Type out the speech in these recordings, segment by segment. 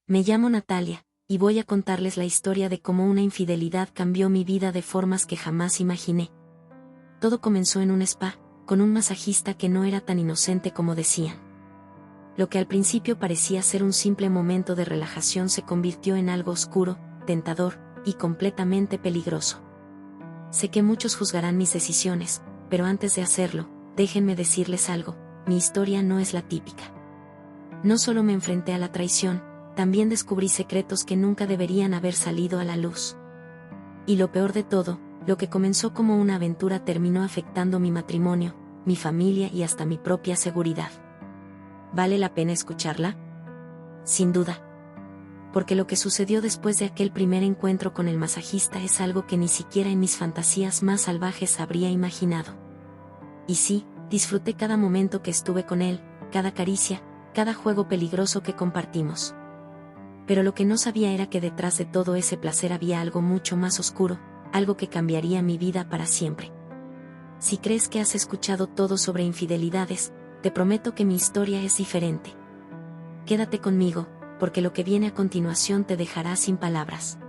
Me llamo Natalia, y voy a contarles la historia de cómo una infidelidad cambió mi vida de formas que jamás imaginé. Todo comenzó en un spa, con un masajista que no era tan inocente como decían. Lo que al principio parecía ser un simple momento de relajación se convirtió en algo oscuro, tentador, y completamente peligroso. Sé que muchos juzgarán mis decisiones, pero antes de hacerlo, déjenme decirles algo, mi historia no es la típica. No solo me enfrenté a la traición, también descubrí secretos que nunca deberían haber salido a la luz. Y lo peor de todo, lo que comenzó como una aventura terminó afectando mi matrimonio, mi familia y hasta mi propia seguridad. ¿Vale la pena escucharla? Sin duda. Porque lo que sucedió después de aquel primer encuentro con el masajista es algo que ni siquiera en mis fantasías más salvajes habría imaginado. Y sí, disfruté cada momento que estuve con él, cada caricia, cada juego peligroso que compartimos. Pero lo que no sabía era que detrás de todo ese placer había algo mucho más oscuro, algo que cambiaría mi vida para siempre. Si crees que has escuchado todo sobre infidelidades, te prometo que mi historia es diferente. Quédate conmigo, porque lo que viene a continuación te dejará sin palabras.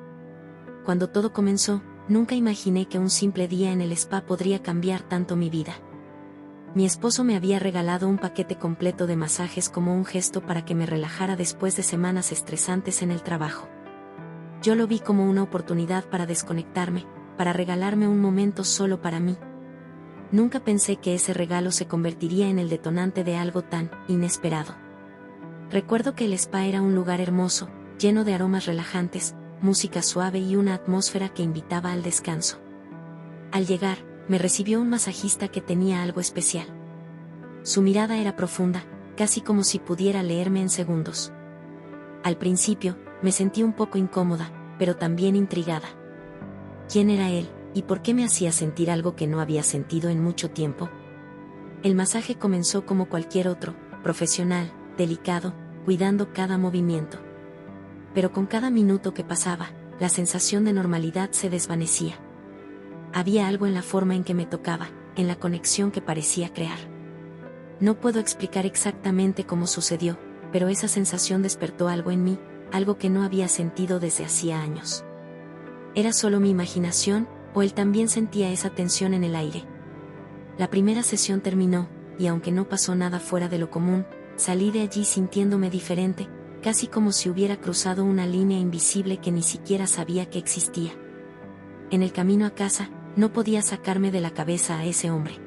Cuando todo comenzó, nunca imaginé que un simple día en el spa podría cambiar tanto mi vida. Mi esposo me había regalado un paquete completo de masajes como un gesto para que me relajara después de semanas estresantes en el trabajo. Yo lo vi como una oportunidad para desconectarme, para regalarme un momento solo para mí. Nunca pensé que ese regalo se convertiría en el detonante de algo tan inesperado. Recuerdo que el spa era un lugar hermoso, lleno de aromas relajantes, música suave y una atmósfera que invitaba al descanso. Al llegar, me recibió un masajista que tenía algo especial. Su mirada era profunda, casi como si pudiera leerme en segundos. Al principio, me sentí un poco incómoda, pero también intrigada. ¿Quién era él, y por qué me hacía sentir algo que no había sentido en mucho tiempo? El masaje comenzó como cualquier otro, profesional, delicado, cuidando cada movimiento. Pero con cada minuto que pasaba, la sensación de normalidad se desvanecía. Había algo en la forma en que me tocaba, en la conexión que parecía crear. No puedo explicar exactamente cómo sucedió, pero esa sensación despertó algo en mí, algo que no había sentido desde hacía años. ¿Era solo mi imaginación, o él también sentía esa tensión en el aire? La primera sesión terminó, y aunque no pasó nada fuera de lo común, salí de allí sintiéndome diferente, casi como si hubiera cruzado una línea invisible que ni siquiera sabía que existía. En el camino a casa, no podía sacarme de la cabeza a ese hombre.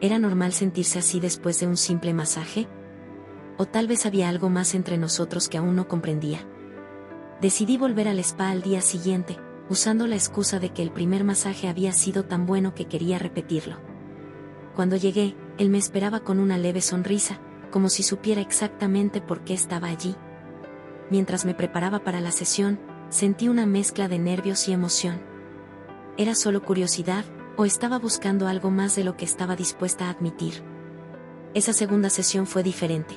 ¿Era normal sentirse así después de un simple masaje? ¿O tal vez había algo más entre nosotros que aún no comprendía? Decidí volver al spa al día siguiente, usando la excusa de que el primer masaje había sido tan bueno que quería repetirlo. Cuando llegué, él me esperaba con una leve sonrisa, como si supiera exactamente por qué estaba allí. Mientras me preparaba para la sesión, sentí una mezcla de nervios y emoción. ¿Era solo curiosidad, o estaba buscando algo más de lo que estaba dispuesta a admitir? Esa segunda sesión fue diferente.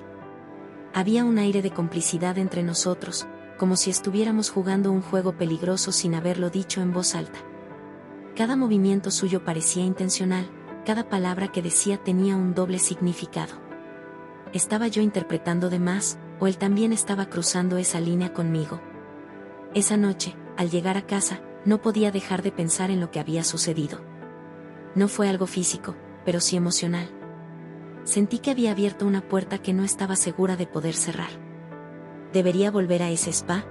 Había un aire de complicidad entre nosotros, como si estuviéramos jugando un juego peligroso sin haberlo dicho en voz alta. Cada movimiento suyo parecía intencional, cada palabra que decía tenía un doble significado. ¿Estaba yo interpretando de más, o él también estaba cruzando esa línea conmigo? Esa noche, al llegar a casa, no podía dejar de pensar en lo que había sucedido. No fue algo físico, pero sí emocional. Sentí que había abierto una puerta que no estaba segura de poder cerrar. ¿Debería volver a ese spa?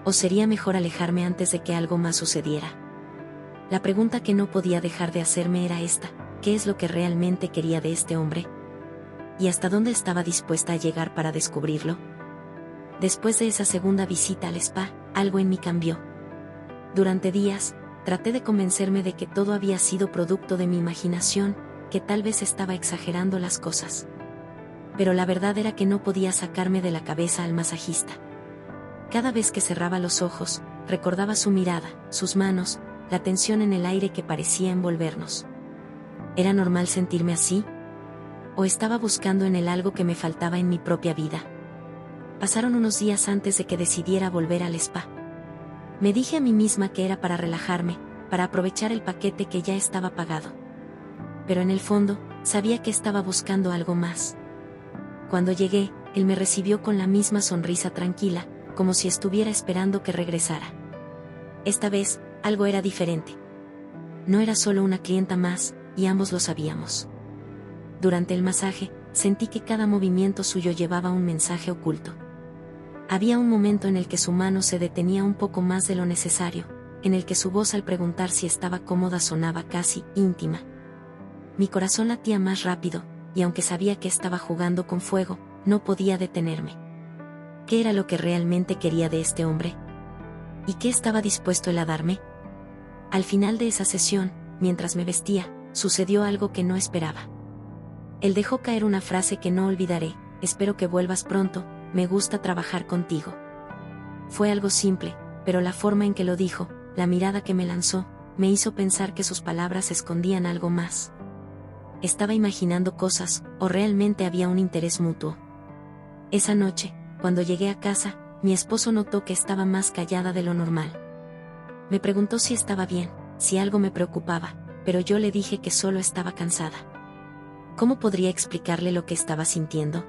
¿O sería mejor alejarme antes de que algo más sucediera? La pregunta que no podía dejar de hacerme era esta: ¿qué es lo que realmente quería de este hombre? ¿Y hasta dónde estaba dispuesta a llegar para descubrirlo? Después de esa segunda visita al spa, algo en mí cambió. Durante días, traté de convencerme de que todo había sido producto de mi imaginación, que tal vez estaba exagerando las cosas. Pero la verdad era que no podía sacarme de la cabeza al masajista. Cada vez que cerraba los ojos, recordaba su mirada, sus manos, la tensión en el aire que parecía envolvernos. ¿Era normal sentirme así? ¿O estaba buscando en él algo que me faltaba en mi propia vida? Pasaron unos días antes de que decidiera volver al spa. Me dije a mí misma que era para relajarme, para aprovechar el paquete que ya estaba pagado. Pero en el fondo, sabía que estaba buscando algo más. Cuando llegué, él me recibió con la misma sonrisa tranquila, como si estuviera esperando que regresara. Esta vez, algo era diferente. No era solo una clienta más, y ambos lo sabíamos. Durante el masaje, sentí que cada movimiento suyo llevaba un mensaje oculto. Había un momento en el que su mano se detenía un poco más de lo necesario, en el que su voz al preguntar si estaba cómoda sonaba casi íntima. Mi corazón latía más rápido, y aunque sabía que estaba jugando con fuego, no podía detenerme. ¿Qué era lo que realmente quería de este hombre? ¿Y qué estaba dispuesto él a darme? Al final de esa sesión, mientras me vestía, sucedió algo que no esperaba. Él dejó caer una frase que no olvidaré: espero que vuelvas pronto, me gusta trabajar contigo. Fue algo simple, pero la forma en que lo dijo, la mirada que me lanzó, me hizo pensar que sus palabras escondían algo más. ¿Estaba imaginando cosas, o realmente había un interés mutuo? Esa noche, cuando llegué a casa, mi esposo notó que estaba más callada de lo normal. Me preguntó si estaba bien, si algo me preocupaba, pero yo le dije que solo estaba cansada. ¿Cómo podría explicarle lo que estaba sintiendo?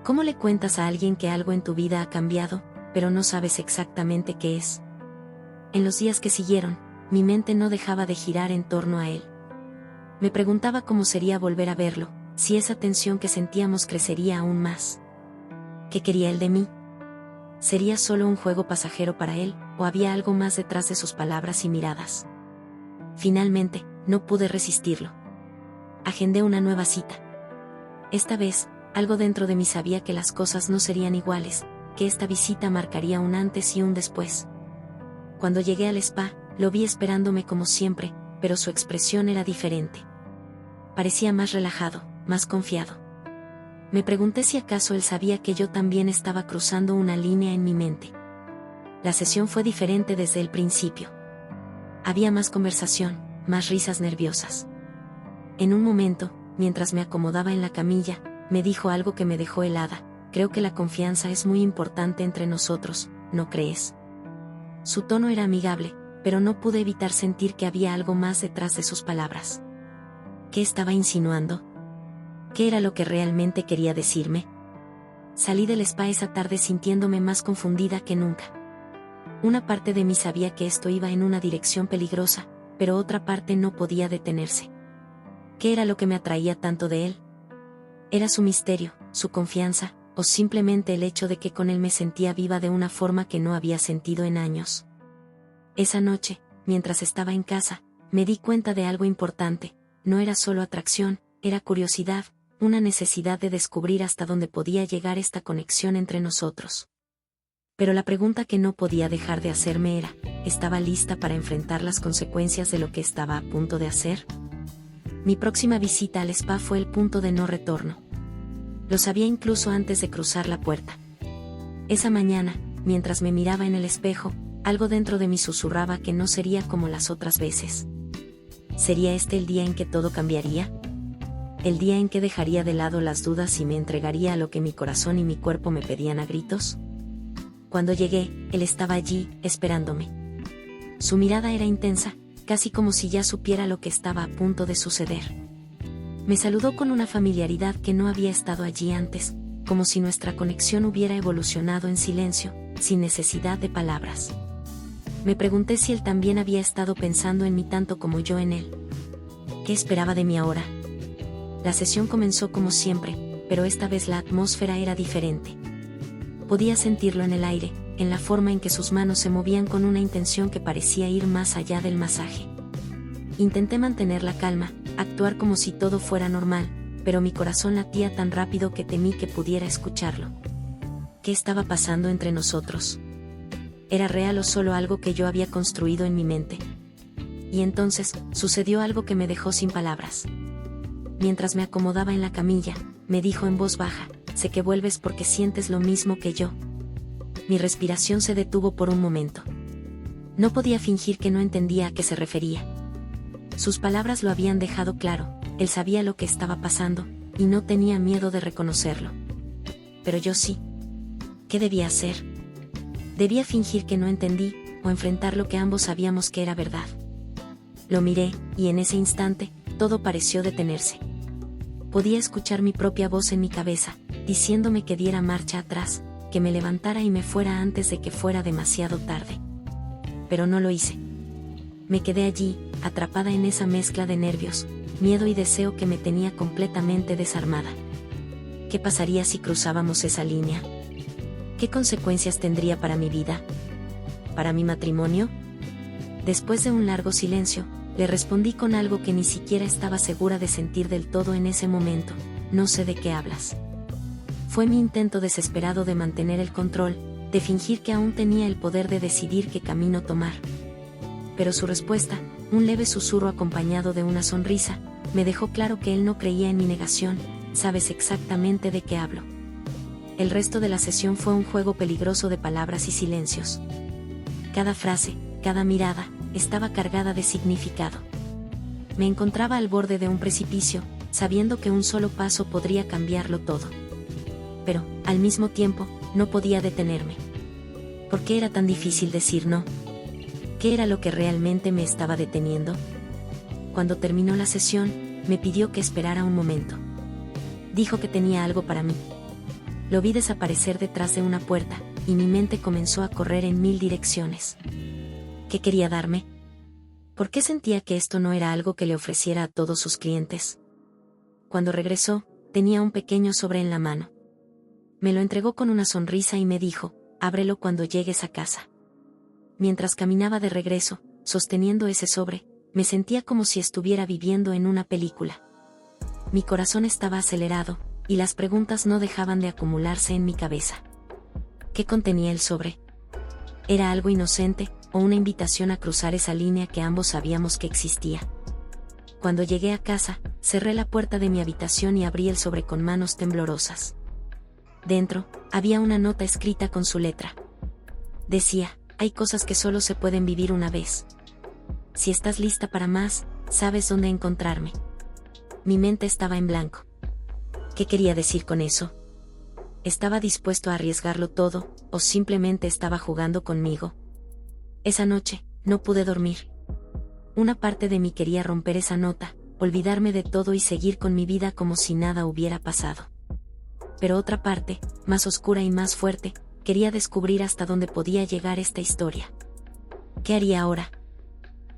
¿Cómo le cuentas a alguien que algo en tu vida ha cambiado, pero no sabes exactamente qué es? En los días que siguieron, mi mente no dejaba de girar en torno a él. Me preguntaba cómo sería volver a verlo, si esa tensión que sentíamos crecería aún más. ¿Qué quería él de mí? ¿Sería solo un juego pasajero para él, o había algo más detrás de sus palabras y miradas? Finalmente, no pude resistirlo. Agendé una nueva cita. Esta vez, algo dentro de mí sabía que las cosas no serían iguales, que esta visita marcaría un antes y un después. Cuando llegué al spa, lo vi esperándome como siempre, pero su expresión era diferente. Parecía más relajado, más confiado. Me pregunté si acaso él sabía que yo también estaba cruzando una línea en mi mente. La sesión fue diferente desde el principio. Había más conversación, más risas nerviosas. En un momento, mientras me acomodaba en la camilla, me dijo algo que me dejó helada: creo que la confianza es muy importante entre nosotros, ¿no crees? Su tono era amigable, pero no pude evitar sentir que había algo más detrás de sus palabras. ¿Qué estaba insinuando? ¿Qué era lo que realmente quería decirme? Salí del spa esa tarde sintiéndome más confundida que nunca. Una parte de mí sabía que esto iba en una dirección peligrosa, pero otra parte no podía detenerse. ¿Qué era lo que me atraía tanto de él? ¿Era su misterio, su confianza, o simplemente el hecho de que con él me sentía viva de una forma que no había sentido en años? Esa noche, mientras estaba en casa, me di cuenta de algo importante: no era solo atracción, era curiosidad, una necesidad de descubrir hasta dónde podía llegar esta conexión entre nosotros. Pero la pregunta que no podía dejar de hacerme era: ¿estaba lista para enfrentar las consecuencias de lo que estaba a punto de hacer? Mi próxima visita al spa fue el punto de no retorno. Lo sabía incluso antes de cruzar la puerta. Esa mañana, mientras me miraba en el espejo, algo dentro de mí susurraba que no sería como las otras veces. ¿Sería este el día en que todo cambiaría? ¿El día en que dejaría de lado las dudas y me entregaría a lo que mi corazón y mi cuerpo me pedían a gritos? Cuando llegué, él estaba allí, esperándome. Su mirada era intensa, casi como si ya supiera lo que estaba a punto de suceder. Me saludó con una familiaridad que no había estado allí antes, como si nuestra conexión hubiera evolucionado en silencio, sin necesidad de palabras. Me pregunté si él también había estado pensando en mí tanto como yo en él. ¿Qué esperaba de mí ahora? La sesión comenzó como siempre, pero esta vez la atmósfera era diferente. Podía sentirlo en el aire, en la forma en que sus manos se movían con una intención que parecía ir más allá del masaje. Intenté mantener la calma, actuar como si todo fuera normal, pero mi corazón latía tan rápido que temí que pudiera escucharlo. ¿Qué estaba pasando entre nosotros? ¿Era real o solo algo que yo había construido en mi mente? Y entonces, sucedió algo que me dejó sin palabras. Mientras me acomodaba en la camilla, me dijo en voz baja: sé que vuelves porque sientes lo mismo que yo. Mi respiración se detuvo por un momento. No podía fingir que no entendía a qué se refería. Sus palabras lo habían dejado claro: él sabía lo que estaba pasando, y no tenía miedo de reconocerlo. Pero yo sí. ¿Qué debía hacer? ¿Debía fingir que no entendí, o enfrentar lo que ambos sabíamos que era verdad? Lo miré, y en ese instante, todo pareció detenerse. Podía escuchar mi propia voz en mi cabeza, diciéndome que diera marcha atrás, que me levantara y me fuera antes de que fuera demasiado tarde. Pero no lo hice. Me quedé allí, atrapada en esa mezcla de nervios, miedo y deseo que me tenía completamente desarmada. ¿Qué pasaría si cruzábamos esa línea? ¿Qué consecuencias tendría para mi vida? ¿Para mi matrimonio? Después de un largo silencio, le respondí con algo que ni siquiera estaba segura de sentir del todo en ese momento: no sé de qué hablas. Fue mi intento desesperado de mantener el control, de fingir que aún tenía el poder de decidir qué camino tomar. Pero su respuesta, un leve susurro acompañado de una sonrisa, me dejó claro que él no creía en mi negación. Sabes exactamente de qué hablo. El resto de la sesión fue un juego peligroso de palabras y silencios. Cada frase, cada mirada, estaba cargada de significado. Me encontraba al borde de un precipicio, sabiendo que un solo paso podría cambiarlo todo. Pero, al mismo tiempo, no podía detenerme. ¿Por qué era tan difícil decir no? ¿Qué era lo que realmente me estaba deteniendo? Cuando terminó la sesión, me pidió que esperara un momento. Dijo que tenía algo para mí. Lo vi desaparecer detrás de una puerta, y mi mente comenzó a correr en 1000 direcciones. ¿Qué quería darme? ¿Por qué sentía que esto no era algo que le ofreciera a todos sus clientes? Cuando regresó, tenía un pequeño sobre en la mano. Me lo entregó con una sonrisa y me dijo: ábrelo cuando llegues a casa. Mientras caminaba de regreso, sosteniendo ese sobre, me sentía como si estuviera viviendo en una película. Mi corazón estaba acelerado, y las preguntas no dejaban de acumularse en mi cabeza. ¿Qué contenía el sobre? ¿Era algo inocente, o una invitación a cruzar esa línea que ambos sabíamos que existía? Cuando llegué a casa, cerré la puerta de mi habitación y abrí el sobre con manos temblorosas. Dentro, había una nota escrita con su letra. Decía: hay cosas que solo se pueden vivir una vez. Si estás lista para más, sabes dónde encontrarme. Mi mente estaba en blanco. ¿Qué quería decir con eso? ¿Estaba dispuesto a arriesgarlo todo, o simplemente estaba jugando conmigo? Esa noche, no pude dormir. Una parte de mí quería romper esa nota, olvidarme de todo y seguir con mi vida como si nada hubiera pasado. Pero otra parte, más oscura y más fuerte, quería descubrir hasta dónde podía llegar esta historia. ¿Qué haría ahora?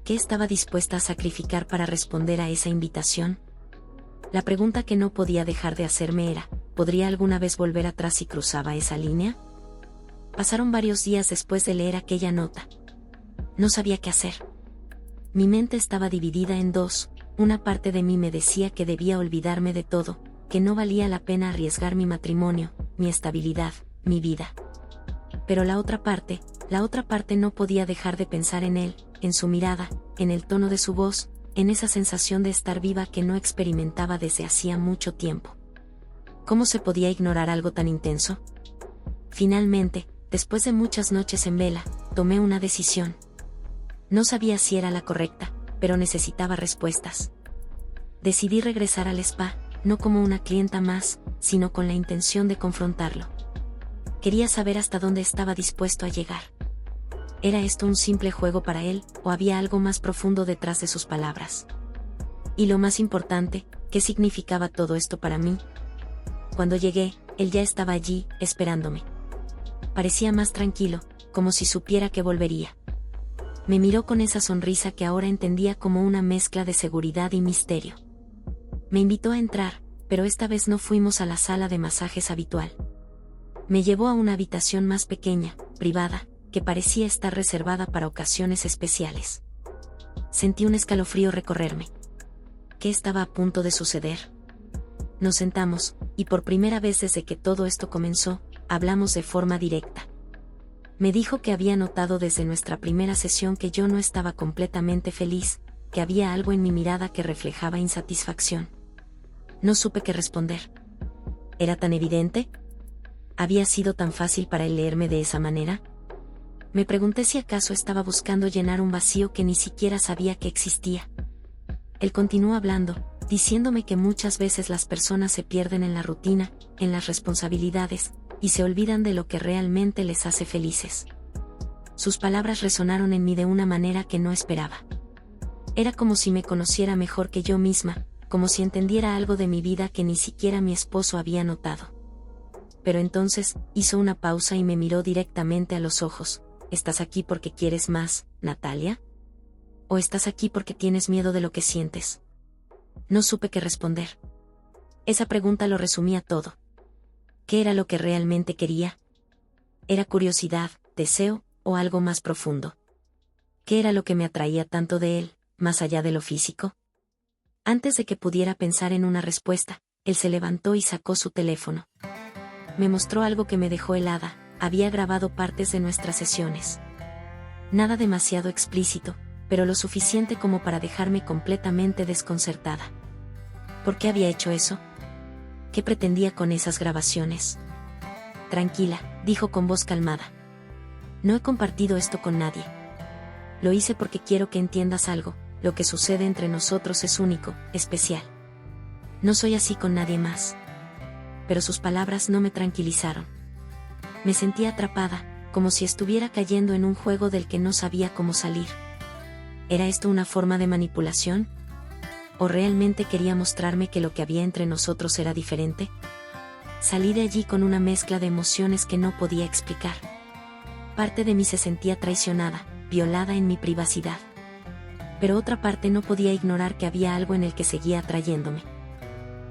¿Qué estaba dispuesta a sacrificar para responder a esa invitación? La pregunta que no podía dejar de hacerme era: ¿podría alguna vez volver atrás si cruzaba esa línea? Pasaron varios días después de leer aquella nota. No sabía qué hacer. Mi mente estaba dividida en dos: una parte de mí me decía que debía olvidarme de todo, que no valía la pena arriesgar mi matrimonio, mi estabilidad, mi vida. Pero la otra parte no podía dejar de pensar en él, en su mirada, en el tono de su voz, en esa sensación de estar viva que no experimentaba desde hacía mucho tiempo. ¿Cómo se podía ignorar algo tan intenso? Finalmente, después de muchas noches en vela, tomé una decisión. No sabía si era la correcta, pero necesitaba respuestas. Decidí regresar al spa, no como una clienta más, sino con la intención de confrontarlo. Quería saber hasta dónde estaba dispuesto a llegar. ¿Era esto un simple juego para él, o había algo más profundo detrás de sus palabras? Y lo más importante, ¿qué significaba todo esto para mí? Cuando llegué, él ya estaba allí, esperándome. Parecía más tranquilo, como si supiera que volvería. Me miró con esa sonrisa que ahora entendía como una mezcla de seguridad y misterio. Me invitó a entrar, pero esta vez no fuimos a la sala de masajes habitual. Me llevó a una habitación más pequeña, privada, que parecía estar reservada para ocasiones especiales. Sentí un escalofrío recorrerme. ¿Qué estaba a punto de suceder? Nos sentamos, y por primera vez desde que todo esto comenzó, hablamos de forma directa. Me dijo que había notado desde nuestra primera sesión que yo no estaba completamente feliz, que había algo en mi mirada que reflejaba insatisfacción. No supe qué responder. ¿Era tan evidente? ¿Había sido tan fácil para él leerme de esa manera? Me pregunté si acaso estaba buscando llenar un vacío que ni siquiera sabía que existía. Él continuó hablando, diciéndome que muchas veces las personas se pierden en la rutina, en las responsabilidades, y se olvidan de lo que realmente les hace felices. Sus palabras resonaron en mí de una manera que no esperaba. Era como si me conociera mejor que yo misma, como si entendiera algo de mi vida que ni siquiera mi esposo había notado. pero entonces, hizo una pausa y me miró directamente a los ojos. ¿Estás aquí porque quieres más, Natalia? ¿O estás aquí porque tienes miedo de lo que sientes? No supe qué responder. Esa pregunta lo resumía todo. ¿Qué era lo que realmente quería? ¿Era curiosidad, deseo, o algo más profundo? ¿Qué era lo que me atraía tanto de él, más allá de lo físico? Antes de que pudiera pensar en una respuesta, él se levantó y sacó su teléfono. Me mostró algo que me dejó helada. Había grabado partes de nuestras sesiones. Nada demasiado explícito, pero lo suficiente como para dejarme completamente desconcertada. ¿Por qué había hecho eso? ¿Qué pretendía con esas grabaciones? Tranquila, dijo con voz calmada. No he compartido esto con nadie. Lo hice porque quiero que entiendas algo. Lo que sucede entre nosotros es único, especial. No soy así con nadie más. Pero sus palabras no me tranquilizaron. Me sentía atrapada, como si estuviera cayendo en un juego del que no sabía cómo salir. ¿Era esto una forma de manipulación? ¿O realmente quería mostrarme que lo que había entre nosotros era diferente? Salí de allí con una mezcla de emociones que no podía explicar. Parte de mí se sentía traicionada, violada en mi privacidad. Pero otra parte no podía ignorar que había algo en el que seguía atrayéndome.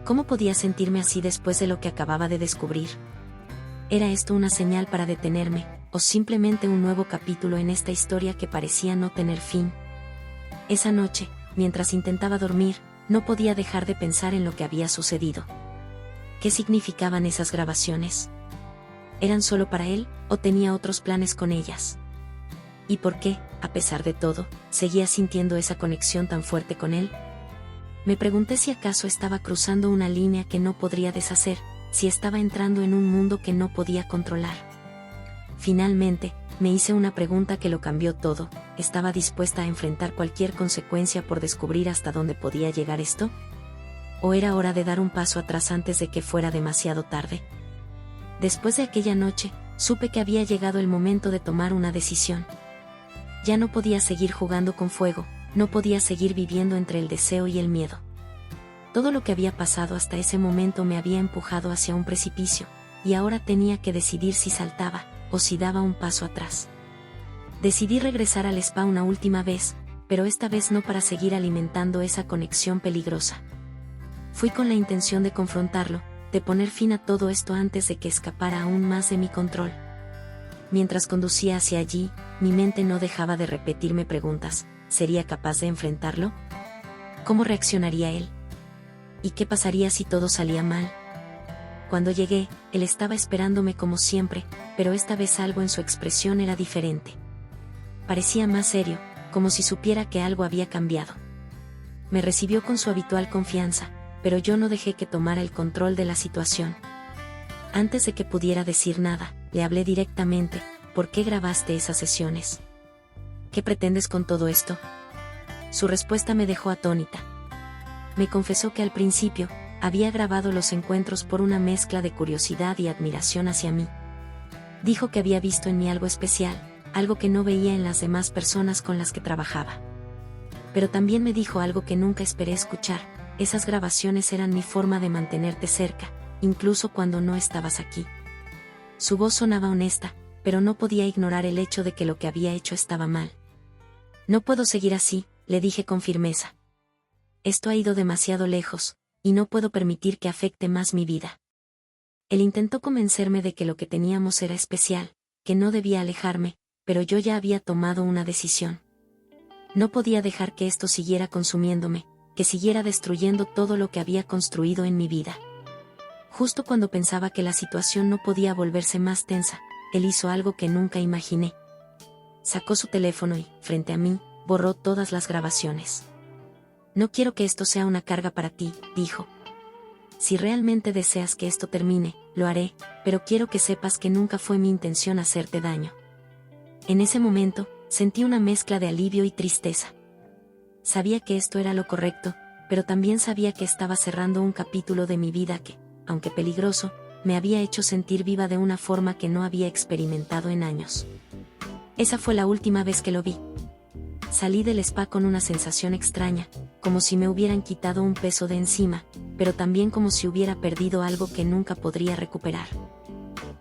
¿Cómo podía sentirme así después de lo que acababa de descubrir? ¿Era esto una señal para detenerme, o simplemente un nuevo capítulo en esta historia que parecía no tener fin? Esa noche, mientras intentaba dormir, no podía dejar de pensar en lo que había sucedido. ¿Qué significaban esas grabaciones? ¿Eran solo para él, o tenía otros planes con ellas? ¿Y por qué, a pesar de todo, seguía sintiendo esa conexión tan fuerte con él? Me pregunté si acaso estaba cruzando una línea que no podría deshacer, si estaba entrando en un mundo que no podía controlar. Finalmente, me hice una pregunta que lo cambió todo. ¿Estaba dispuesta a enfrentar cualquier consecuencia por descubrir hasta dónde podía llegar esto? ¿O era hora de dar un paso atrás antes de que fuera demasiado tarde? Después de aquella noche, supe que había llegado el momento de tomar una decisión. Ya no podía seguir jugando con fuego, no podía seguir viviendo entre el deseo y el miedo. Todo lo que había pasado hasta ese momento me había empujado hacia un precipicio, y ahora tenía que decidir si saltaba, o si daba un paso atrás. Decidí regresar al spa una última vez, pero esta vez no para seguir alimentando esa conexión peligrosa. Fui con la intención de confrontarlo, de poner fin a todo esto antes de que escapara aún más de mi control. Mientras conducía hacia allí, mi mente no dejaba de repetirme preguntas. ¿Sería capaz de enfrentarlo? ¿Cómo reaccionaría él? ¿Y qué pasaría si todo salía mal? Cuando llegué, él estaba esperándome como siempre, pero esta vez algo en su expresión era diferente. Parecía más serio, como si supiera que algo había cambiado. Me recibió con su habitual confianza, pero yo no dejé que tomara el control de la situación. Antes de que pudiera decir nada, le hablé directamente. ¿Por qué grabaste esas sesiones? ¿Qué pretendes con todo esto? Su respuesta me dejó atónita. Me confesó que al principio, había grabado los encuentros por una mezcla de curiosidad y admiración hacia mí. Dijo que había visto en mí algo especial, algo que no veía en las demás personas con las que trabajaba. Pero también me dijo algo que nunca esperé escuchar: esas grabaciones eran mi forma de mantenerte cerca, incluso cuando no estabas aquí. Su voz sonaba honesta, pero no podía ignorar el hecho de que lo que había hecho estaba mal. No puedo seguir así, le dije con firmeza. Esto ha ido demasiado lejos, y no puedo permitir que afecte más mi vida. Él intentó convencerme de que lo que teníamos era especial, que no debía alejarme, pero yo ya había tomado una decisión. No podía dejar que esto siguiera consumiéndome, que siguiera destruyendo todo lo que había construido en mi vida. Justo cuando pensaba que la situación no podía volverse más tensa, él hizo algo que nunca imaginé. Sacó su teléfono y, frente a mí, borró todas las grabaciones. No quiero que esto sea una carga para ti, dijo. Si realmente deseas que esto termine, lo haré, pero quiero que sepas que nunca fue mi intención hacerte daño. En ese momento, sentí una mezcla de alivio y tristeza. Sabía que esto era lo correcto, pero también sabía que estaba cerrando un capítulo de mi vida que, aunque peligroso, me había hecho sentir viva de una forma que no había experimentado en años. Esa fue la última vez que lo vi. Salí del spa con una sensación extraña, como si me hubieran quitado un peso de encima, pero también como si hubiera perdido algo que nunca podría recuperar.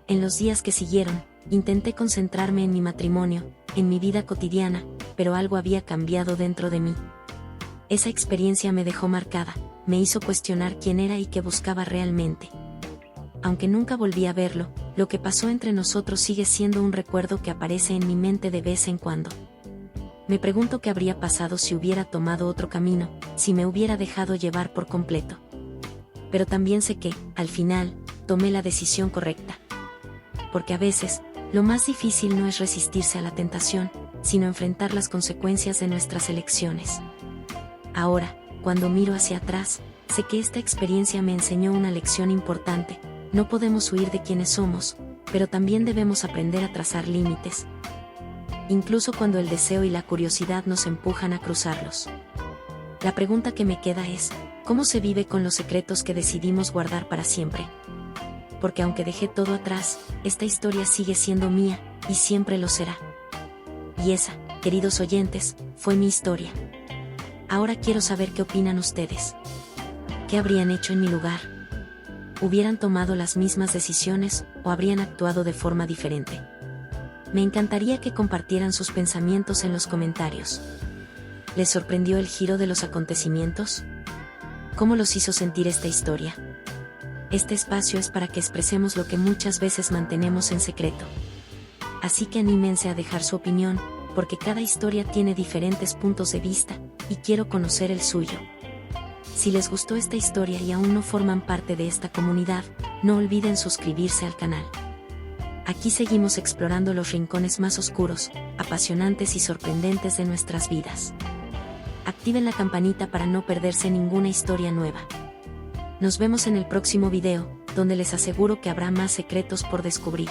En los días que siguieron, intenté concentrarme en mi matrimonio, en mi vida cotidiana, pero algo había cambiado dentro de mí. Esa experiencia me dejó marcada, me hizo cuestionar quién era y qué buscaba realmente. Aunque nunca volví a verlo, lo que pasó entre nosotros sigue siendo un recuerdo que aparece en mi mente de vez en cuando. Me pregunto qué habría pasado si hubiera tomado otro camino, si me hubiera dejado llevar por completo. Pero también sé que, al final, tomé la decisión correcta. Porque a veces, lo más difícil no es resistirse a la tentación, sino enfrentar las consecuencias de nuestras elecciones. Ahora, cuando miro hacia atrás, sé que esta experiencia me enseñó una lección importante. No podemos huir de quienes somos, pero también debemos aprender a trazar límites, incluso cuando el deseo y la curiosidad nos empujan a cruzarlos. La pregunta que me queda es, ¿cómo se vive con los secretos que decidimos guardar para siempre? Porque aunque dejé todo atrás, esta historia sigue siendo mía, y siempre lo será. Y esa, queridos oyentes, fue mi historia. Ahora quiero saber qué opinan ustedes. ¿Qué habrían hecho en mi lugar? ¿Hubieran tomado las mismas decisiones o habrían actuado de forma diferente? Me encantaría que compartieran sus pensamientos en los comentarios. ¿Les sorprendió el giro de los acontecimientos? ¿Cómo los hizo sentir esta historia? Este espacio es para que expresemos lo que muchas veces mantenemos en secreto. Así que anímense a dejar su opinión, porque cada historia tiene diferentes puntos de vista, y quiero conocer el suyo. Si les gustó esta historia y aún no forman parte de esta comunidad, no olviden suscribirse al canal. Aquí seguimos explorando los rincones más oscuros, apasionantes y sorprendentes de nuestras vidas. Activen la campanita para no perderse ninguna historia nueva. Nos vemos en el próximo video, donde les aseguro que habrá más secretos por descubrir.